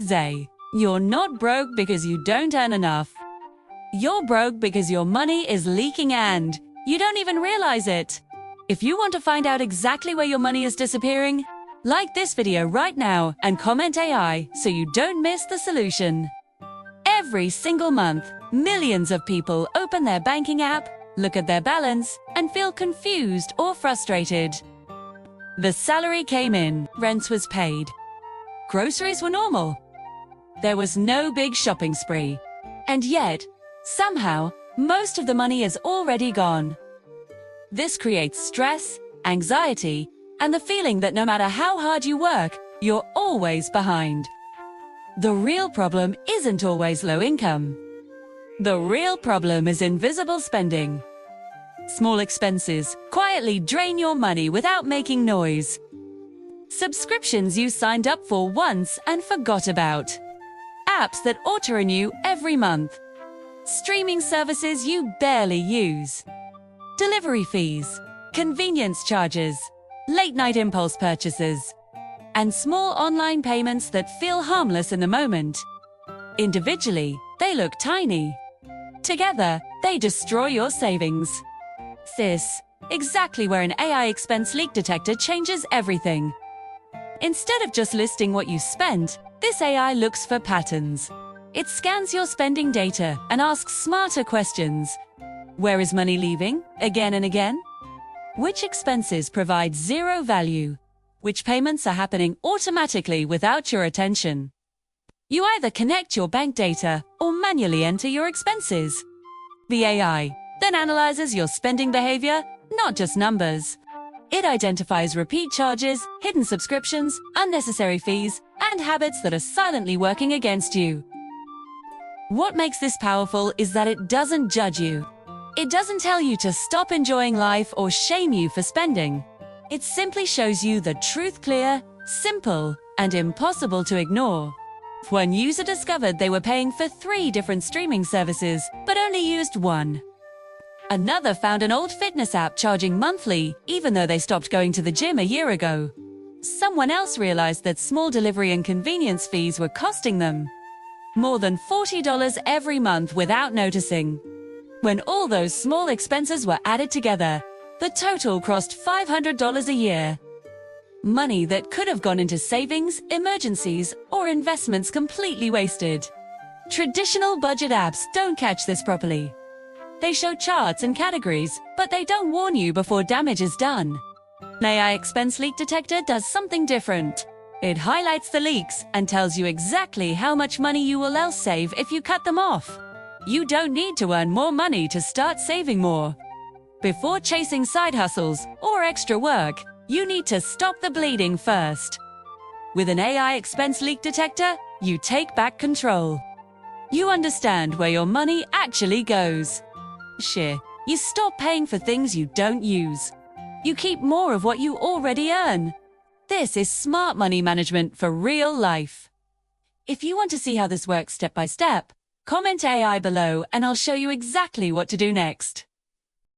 Zay, you're not broke because you don't earn enough. You're broke because your money is leaking and you don't even realize it. If you want to find out exactly where your money is disappearing, like this video right now and comment AI so you don't miss the solution. Every single month, millions of people open their banking app, look at their balance, and feel confused or frustrated. The salary came in, rent was paid. Groceries were normal. There was no big shopping spree. And yet, somehow, most of the money is already gone. This creates stress, anxiety, and the feeling that no matter how hard you work, you're always behind. The real problem isn't always low income. The real problem is invisible spending. Small expenses quietly drain your money without making noise. Subscriptions you signed up for once and forgot about. Apps that auto-renew every month. Streaming services you barely use. Delivery fees, convenience charges, late-night impulse purchases, and small online payments that feel harmless in the moment. Individually, they look tiny. Together, they destroy your savings. This, exactly where an AI Expense Leak Detector changes everything. Instead of just listing what you spent, this AI looks for patterns. It scans your spending data and asks smarter questions. Where is money leaving, again and again? Which expenses provide zero value? Which payments are happening automatically without your attention? You either connect your bank data or manually enter your expenses. The AI then analyzes your spending behavior, not just numbers. It identifies repeat charges, hidden subscriptions, unnecessary fees, and habits that are silently working against you. What makes this powerful is that it doesn't judge you. It doesn't tell you to stop enjoying life or shame you for spending. It simply shows you the truth clear, simple, and impossible to ignore. One user discovered they were paying for 3 different streaming services, but only used one. Another found an old fitness app charging monthly, even though they stopped going to the gym a year ago. Someone else realized that small delivery and convenience fees were costing them more than $40 every month without noticing. When all those small expenses were added together, the total crossed $500 a year. Money that could have gone into savings, emergencies, or investments completely wasted. Traditional budget apps don't catch this properly. They show charts and categories, but they don't warn you before damage is done. An AI Expense Leak Detector does something different. It highlights the leaks and tells you exactly how much money you will else save if you cut them off. You don't need to earn more money to start saving more. Before chasing side hustles or extra work, you need to stop the bleeding first. With an AI Expense Leak Detector, you take back control. You understand where your money actually goes. Sure, you stop paying for things you don't use. You keep more of what you already earn. This is smart money management for real life. If you want to see how this works step by step, comment AI below and I'll show you exactly what to do next.